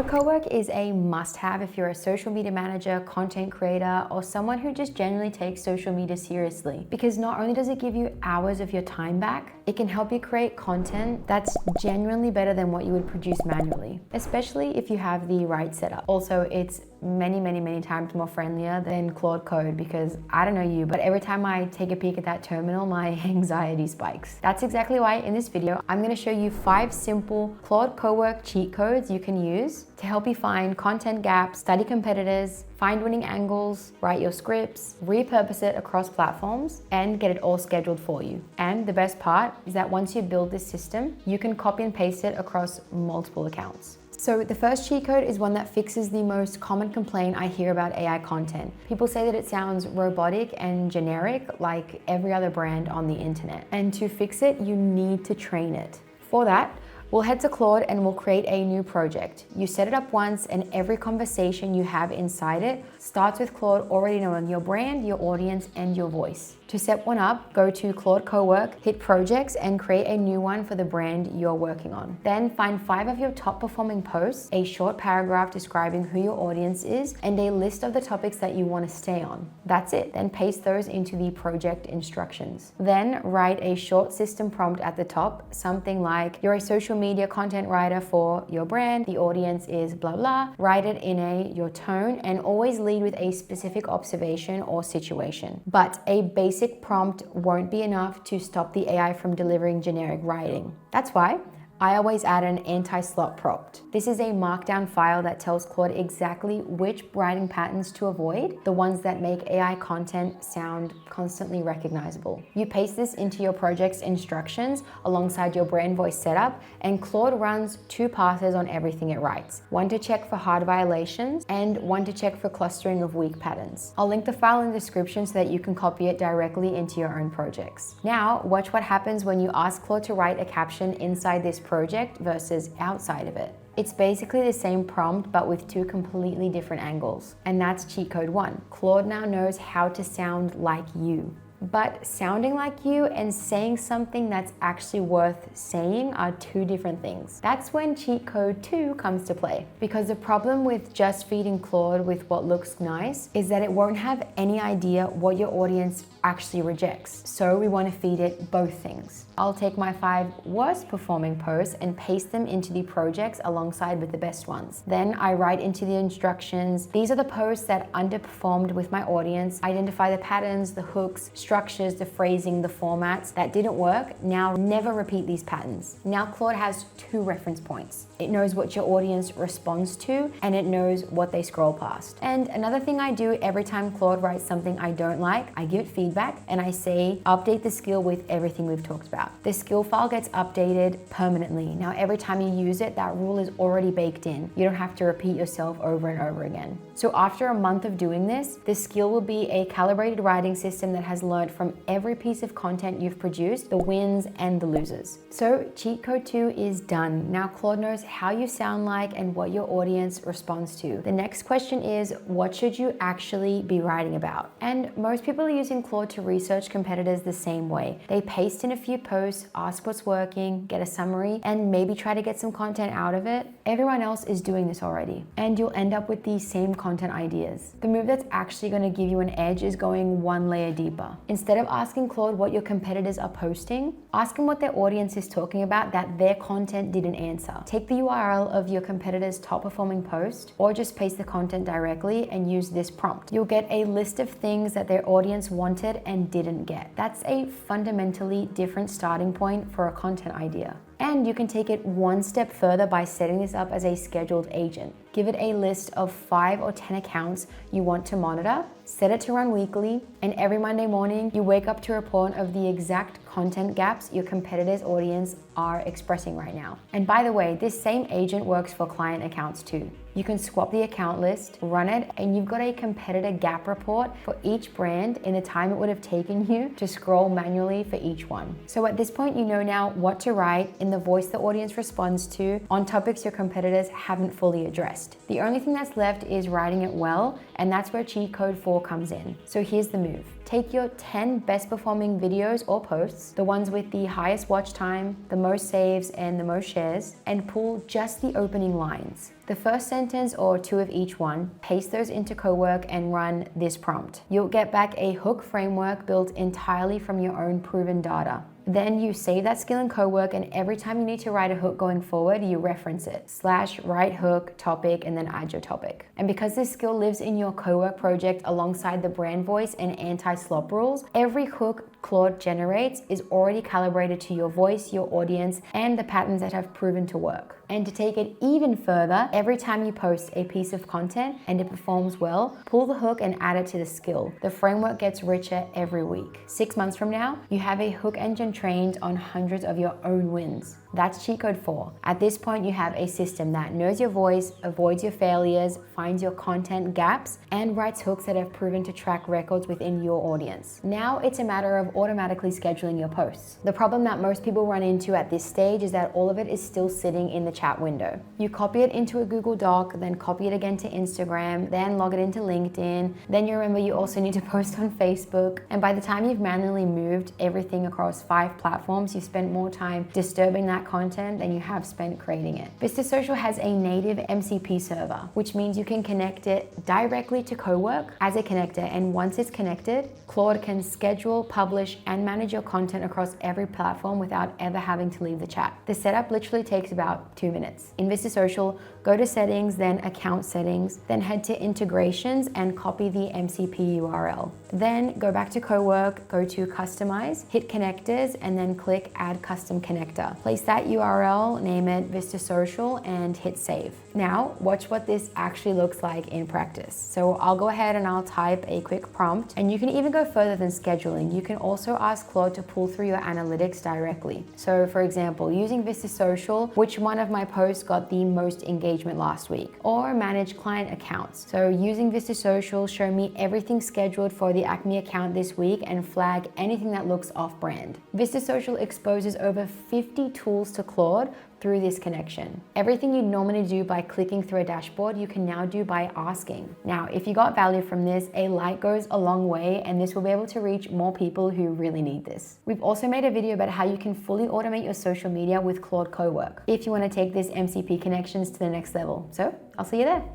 Claude Cowork is a must-have if you're a social media manager, content creator, or someone who just generally takes social media seriously. Because not only does it give you hours of your time back, it can help you create content that's genuinely better than what you would produce manually, especially if you have the right setup. Also, it's many times more friendlier than Claude Code because I don't know you, but every time I take a peek at that terminal, my anxiety spikes. That's exactly why in this video, I'm gonna show you 5 simple Claude Cowork cheat codes you can use to help you find content gaps, study competitors, find winning angles, write your scripts, repurpose it across platforms, and get it all scheduled for you. And the best part is that once you build this system, you can copy and paste it across multiple accounts. So the first cheat code is one that fixes the most common complaint I hear about AI content. People say that it sounds robotic and generic like every other brand on the internet. And to fix it, you need to train it. For that, we'll head to Claude and we'll create a new project. You set it up once and every conversation you have inside it starts with Claude already knowing your brand, your audience, and your voice. To set one up, go to Claude Cowork, hit projects, and create a new one for the brand you're working on. Then find 5 of your top performing posts, a short paragraph describing who your audience is, and a list of the topics that you want to stay on. That's it. Then paste those into the project instructions. Then write a short system prompt at the top, something like, you're a social media content writer for your brand, the audience is blah blah. Write it in your tone and always lead with a specific observation or situation. But a basic prompt won't be enough to stop the AI from delivering generic writing. That's why I always add an anti-slop prompt. This is a markdown file that tells Claude exactly which writing patterns to avoid, the ones that make AI content sound constantly recognizable. You paste this into your project's instructions alongside your brand voice setup, and Claude runs 2 passes on everything it writes. One to check for hard violations and one to check for clustering of weak patterns. I'll link the file in the description so that you can copy it directly into your own projects. Now, watch what happens when you ask Claude to write a caption inside this project versus outside of it. It's basically the same prompt but with 2 completely different angles. And that's cheat code 1. Claude now knows how to sound like you. But sounding like you and saying something that's actually worth saying are 2 different things. That's when cheat code 2 comes to play. Because the problem with just feeding Claude with what looks nice is that it won't have any idea what your audience actually rejects. So we want to feed it both things. I'll take my 5 worst performing posts and paste them into the projects alongside with the best ones. Then I write into the instructions, these are the posts that underperformed with my audience. Identify the patterns, the hooks, structures, the phrasing, the formats that didn't work. Now never repeat these patterns. Now Claude has 2 reference points. It knows what your audience responds to and it knows what they scroll past. And another thing I do every time Claude writes something I don't like, I give it feedback and I say, update the skill with everything we've talked about. The skill file gets updated permanently. Now every time you use it, that rule is already baked in. You don't have to repeat yourself over and over again. So after a month of doing this, the skill will be a calibrated writing system that has learned from every piece of content you've produced, the wins and the losers. So cheat code 2 is done. Now Claude knows how you sound like and what your audience responds to. The next question is, what should you actually be writing about? And most people are using Claude to research competitors the same way. They paste in a few posts, ask what's working, get a summary, and maybe try to get some content out of it. Everyone else is doing this already, and you'll end up with these same content ideas. The move that's actually going to give you an edge is going 1 layer deeper. Instead of asking Claude what your competitors are posting, ask them what their audience is talking about that their content didn't answer. Take the URL of your competitor's top performing post, or just paste the content directly and use this prompt. You'll get a list of things that their audience wanted and didn't get. That's a fundamentally different starting point for a content idea. And you can take it 1 step further by setting this up as a scheduled agent. Give it a list of 5 or 10 accounts you want to monitor, set it to run weekly, and every Monday morning, you wake up to a report of the exact content gaps your competitor's audience are expressing right now. And by the way, this same agent works for client accounts too. You can swap the account list, run it, and you've got a competitor gap report for each brand in the time it would have taken you to scroll manually for each one. So at this point, you know now what to write in the voice the audience responds to on topics your competitors haven't fully addressed. The only thing that's left is writing it well, and that's where cheat code 4 comes in. So here's the move. Take your 10 best performing videos or posts, the ones with the highest watch time, the most saves, and the most shares, and pull just the opening lines. The first sentence or two of each one, paste those into Cowork and run this prompt. You'll get back a hook framework built entirely from your own proven data. Then you save that skill in Cowork, and every time you need to write a hook going forward, you reference it. /write hook topic and then add your topic. And because this skill lives in your Cowork project alongside the brand voice and anti-slop rules, every hook Claude generates is already calibrated to your voice, your audience, and the patterns that have proven to work. And to take it even further, every time you post a piece of content and it performs well, pull the hook and add it to the skill. The framework gets richer every week. 6 months from now, you have a hook engine trained on hundreds of your own wins. That's cheat code 4. At this point, you have a system that knows your voice, avoids your failures, finds your content gaps, and writes hooks that have proven to track records within your audience. Now it's a matter of automatically scheduling your posts. The problem that most people run into at this stage is that all of it is still sitting in the chat window. You copy it into a Google Doc, then copy it again to Instagram, then log it into LinkedIn, then you remember you also need to post on Facebook, and by the time you've manually moved everything across 5 platforms, you've spent more time disturbing that content than you have spent creating it. Vista Social has a native MCP server, which means you can connect it directly to Cowork as a connector, and once it's connected, Claude can schedule, publish, and manage your content across every platform without ever having to leave the chat. The setup literally takes about 2 minutes. In Vista Social, go to settings, then account settings, then head to integrations and copy the MCP URL. Then go back to Cowork, go to customize, hit connectors, and then click add custom connector. Place that URL, name it Vista Social, and hit save. Now watch what this actually looks like in practice. So I'll go ahead and I'll type a quick prompt, and you can even go further than scheduling. You can also ask Claude to pull through your analytics directly. So for example, using Vista Social, which one of my posts got the most engagement last week? Or manage client accounts. So using Vista Social, show me everything scheduled for the Acme account this week and flag anything that looks off-brand. Vista Social exposes over 50 tools to Claude through this connection. Everything you'd normally do by clicking through a dashboard, you can now do by asking. Now, if you got value from this, a like goes a long way, and this will be able to reach more people who really need this. We've also made a video about how you can fully automate your social media with Claude Cowork if you want to take this MCP connections to the next level. So I'll see you there.